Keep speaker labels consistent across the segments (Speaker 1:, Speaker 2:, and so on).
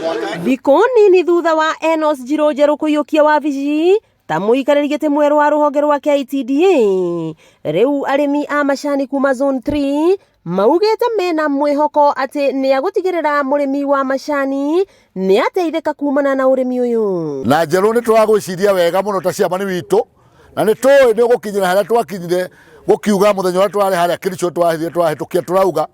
Speaker 1: Thikũ nini thutha wa Enos Njirũ Njerũ kũiyũkia wabici ta mũikarĩri gĩtĩ mwerũ wa rũhonge rwa KTDA, rĩu arĩmi a macani kuma zone 3 maugĩte mena mwĩhoko atĩ nĩagũtigĩrĩra mũrĩmi wa macani nĩateithĩka kumana na ũrĩmi ũyũ.
Speaker 2: Na Njerũ nĩ tũragwĩciria wega mũno ta ciamani witũ, na nĩ tũĩ nĩ ũgũkinyĩra harĩa twakinyire gũkiuga mũthenya ũrĩa twarĩ harĩa Kericho twahĩtũkia tũrauga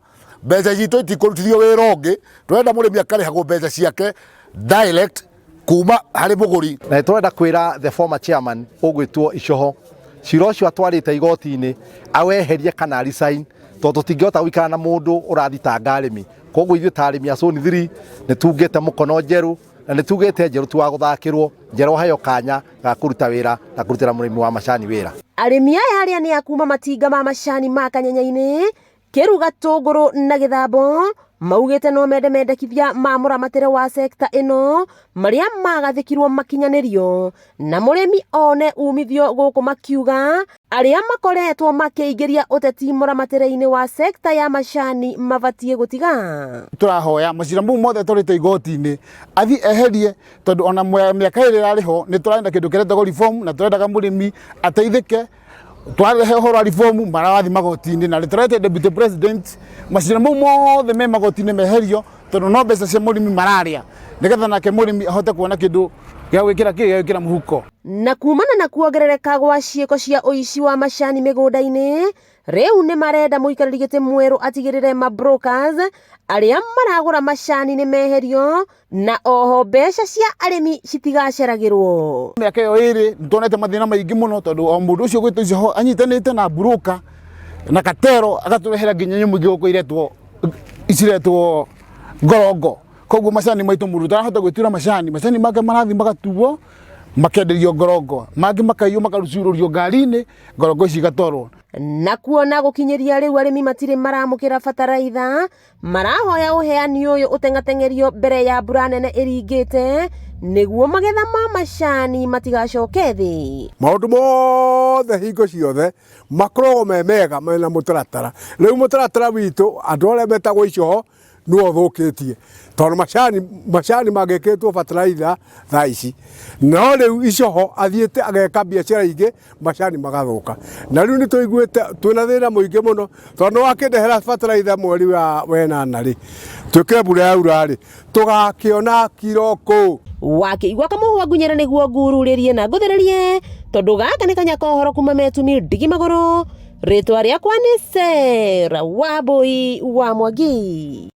Speaker 2: mbeca citũ itikũrutithio wĩra ũngĩ, tũrenda mũrĩmi akarĩhagwo mbeca ciake direct kuma harĩ mũgũri.
Speaker 3: Na tũrenda kwĩra the former chairman ũgwĩtwo Icoho cira ũcio atwarĩte igoti-inĩ aweherie kana resign, tondũ tũtingĩhota gũikara na mũndũ ũrathitanga arĩmi. Koguo ithuĩ ta arĩmi a zone 3 nĩ tugĩte mũkono Njerũ, na nĩ tugĩte Njerũ tu wa gũthakĩrwo, Njerũ aheo kanya ga kũruta wĩra na kũrutĩra mũrĩmi wa macani wĩra.
Speaker 1: Arĩmi aya arĩa nĩ akuma matinga ma macani ma Kanyanya-inĩ, Kĩru, Gatũngũrũ na Gĩthambo maugĩte no mendekithia ma mũramatĩre wa sekta ĩno marĩa magathĩkirwo makinyanĩrio na mũrĩmi one umithio, gũkũ makiuga arĩa makoretwo makĩingĩria ũteti mũramatĩre-inĩ wa sekta ya macani mabatiĩ gũtiga.
Speaker 4: Tũrahoya macira mau mothe tũrĩte igoti-inĩ athi eherie, tondũ ona mĩaka ĩrĩa ĩrarĩ ho nĩ tũrenda kĩndũ kĩretagwo reform na tũrendaga mũrĩmi ateithĩke. Twarehe ũhoro wa reform marathi magoti-inĩ na nĩtũrete deputy president macira mau mothe me magoti-inĩ meherio, tondũ no mbeca cia mũrĩmi mararĩa, nĩgetha nake mũrĩmi ahote kuona kĩndũ gĩa gwĩkĩra mũhuko.
Speaker 1: Na kumana na kuongerereka gwa ciĩko cia ũici wa macani mĩgũnda-inĩ, rĩu nĩ marenda mũikarĩri gĩtĩ mwerũ atigĩrĩre mabrokers arĩa maragũra macani nĩ meherio na oho mbeca cia arĩmi citigaceragĩrwo.
Speaker 4: Mĩaka ĩyo ĩrĩ nĩtuonete mathĩna maingĩ mũno, tondũ o mũndũ ũcio gwĩtwo Icoho anyitanĩte na broker na katero agatũrehera nginya nyamũ ingĩ gũkũ iretwo ngorongo. Koguo macani maitũ mũndũ ndarahota gwĩtuĩra macani make marathi magatuo makenderio ngorongo, mangĩ makaiywo makarucurũrio ngari-inĩ, ngorongo ici igatwarwo.
Speaker 1: Na kuona gũkinyĩria rĩu arĩmi matirĩ maramũkĩra bataraitha, marahoya ũheani ũyũ ũtengateng'erio mbere ya mbura nene ĩringĩte nĩguo magetha ma macani matigacoke thĩ.
Speaker 5: Maũndũ mothe hingo ciothe makoragwo me mega mena mũtaratara. Rĩu mũtaratara witũ andũ arĩa metagwo Icoho nĩwe ũthũkĩtie, tondũ macani mangĩkĩrĩtwo bataraitha thaa ici, no rĩu Icoho athiĩte ageka biacara ingĩ macani magathũka. Na rĩu nĩ tũiguĩte twĩna thĩna mũingĩ mũno, tondũ wakĩndehera bataraitha mweri wa wenana rĩ, twĩkĩre mbura yaura rĩ, tũgakĩona kiro kũ.
Speaker 1: Wakĩigua kamũhũa ngunyĩra nĩguo ngururĩrie na ngũthererie, tondũ gaka nĩ kanya kohoro kuma Metumi Ndigi Magũrũ. Rĩtwa rĩakwa nĩ Sarah Wambui wa Mwangi.